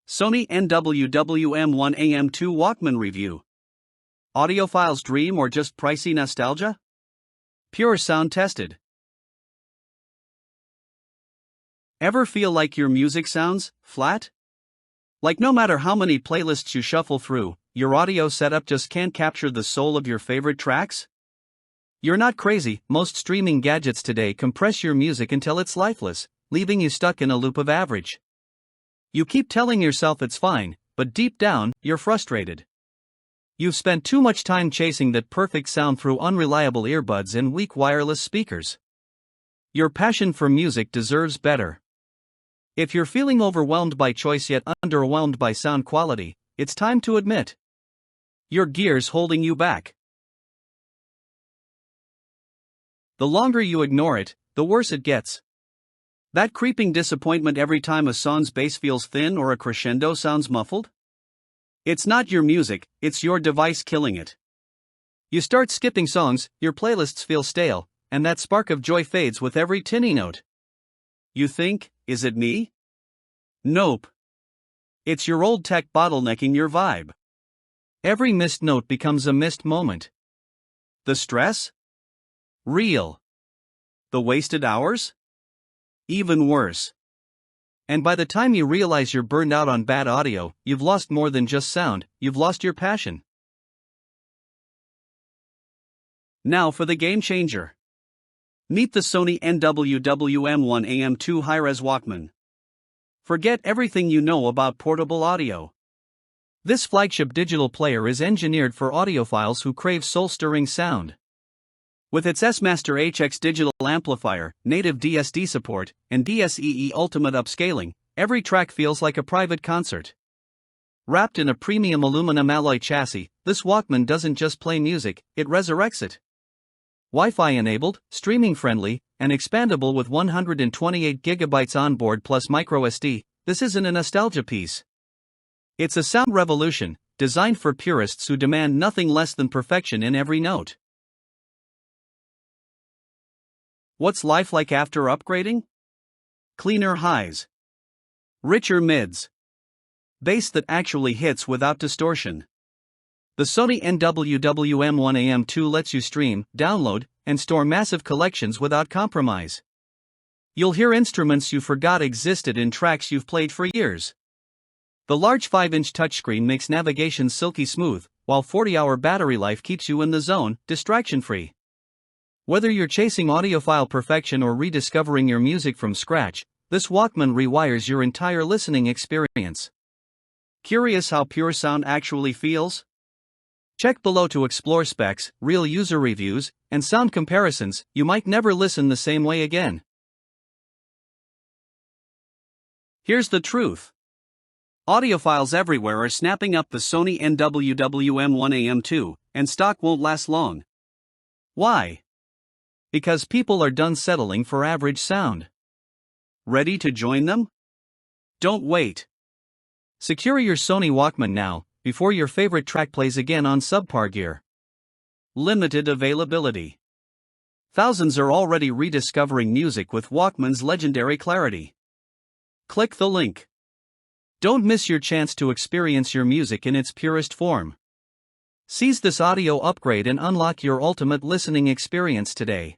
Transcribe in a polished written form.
Sony NW-WM1AM2 Walkman Review. Audiophiles dream or just pricey nostalgia? Pure sound tested. Ever feel like your music sounds flat? Like no matter how many playlists you shuffle through, your audio setup just can't capture the soul of your favorite tracks? You're not crazy. Most streaming gadgets today compress your music until it's lifeless, leaving you stuck in a loop of average. You keep telling yourself it's fine, but deep down, you're frustrated. You've spent too much time chasing that perfect sound through unreliable earbuds and weak wireless speakers. Your passion for music deserves better. If you're feeling overwhelmed by choice yet underwhelmed by sound quality, it's time to admit your gear's holding you back. The longer you ignore it, the worse it gets. That creeping disappointment every time a song's bass feels thin or a crescendo sounds muffled? It's not your music, it's your device killing it. You start skipping songs, your playlists feel stale, and that spark of joy fades with every tinny note. You think, is it me? Nope. It's your old tech bottlenecking your vibe. Every missed note becomes a missed moment. The stress? Real. The wasted hours? Even worse. And by the time you realize you're burned out on bad audio, you've lost more than just sound, you've lost your passion. Now for the game changer. Meet the Sony NW-WM1AM2 Hi-Res Walkman. Forget everything you know about portable audio. This flagship digital player is engineered for audiophiles who crave soul-stirring sound. With its S-Master HX digital amplifier, native DSD support, and DSEE ultimate upscaling, every track feels like a private concert. Wrapped in a premium aluminum alloy chassis, this Walkman doesn't just play music, it resurrects it. Wi-Fi enabled, streaming friendly, and expandable with 128GB onboard plus microSD, this isn't a nostalgia piece. It's a sound revolution, designed for purists who demand nothing less than perfection in every note. What's life like after upgrading? Cleaner highs. Richer mids. Bass that actually hits without distortion. The Sony NW-WM1AM2 lets you stream, download, and store massive collections without compromise. You'll hear instruments you forgot existed in tracks you've played for years. The large 5-inch touchscreen makes navigation silky smooth, while 40-hour battery life keeps you in the zone, distraction-free. Whether you're chasing audiophile perfection or rediscovering your music from scratch, this Walkman rewires your entire listening experience. Curious how pure sound actually feels? Check below to explore specs, real user reviews, and sound comparisons. You might never listen the same way again. Here's the truth. Audiophiles everywhere are snapping up the Sony NW-WM1AM2, and stock won't last long. Why? Because people are done settling for average sound. Ready to join them? Don't wait. Secure your Sony Walkman now, before your favorite track plays again on subpar gear. Limited availability. Thousands are already rediscovering music with Walkman's legendary clarity. Click the link. Don't miss your chance to experience your music in its purest form. Seize this audio upgrade and unlock your ultimate listening experience today.